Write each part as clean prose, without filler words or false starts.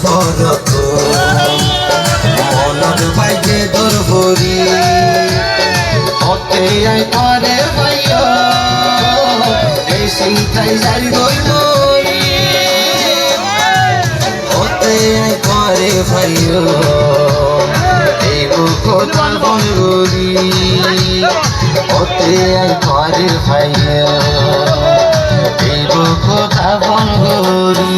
ফরক মনত পাইছে তোর ভরি হতে আই করে ভাইয়া এই চিন্তাই যাই গই মরি হতে আই করে ভাইয়া এই বুকটা বন গরি হতে আই করে ভাইয়া এই বুকটা বন গরি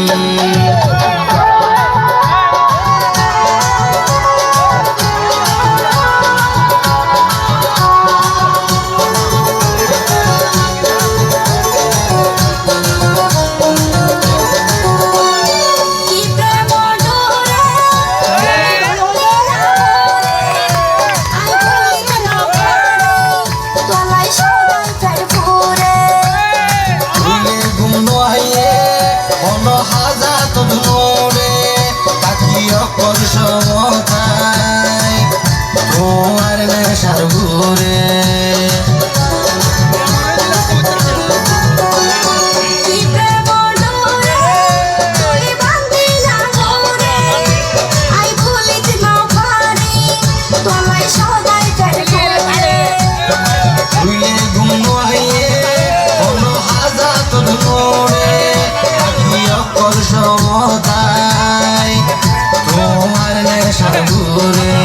তোমার নেশার ঘুরে তোমার নেশার ঘুরে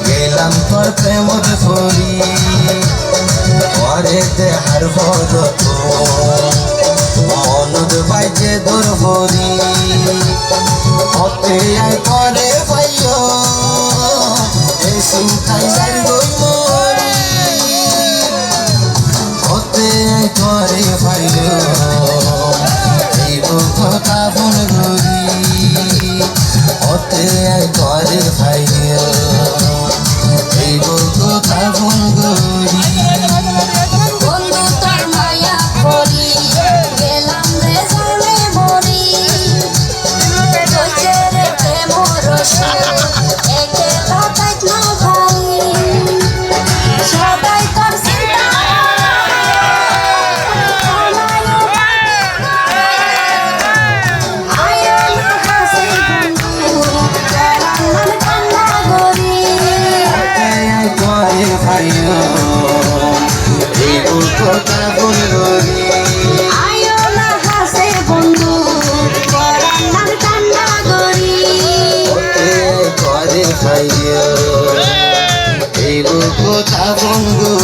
গেলাম তোর প্রেমত ফরি ঘরে দেহার ভরত মনত পাইছে তোর ভরি হতে আই করে ভাইয়া এই চিন্তাই যাই গই মরি হতে আই করে ভাইয়া এই বুকটা বন গরি হতে আই করে ভাইয়া এই বুকটা বন গরি বন্ধু তোর মায়া পড়ি গেলাম রে জানে মরি কইছে রে প্রেম রসে একলা তাইত না ভাই সবাই তোর চিন্তা আয় না হাসি বন্ধু গেলাম মন কান্না গরি করে ভাইয়া এই বুকটা বন গরি আয়ো না হাসে বন্ধু গরাম নাম কান্না গরি হতে করে ভাইয়া এই বুকটা বন গরি।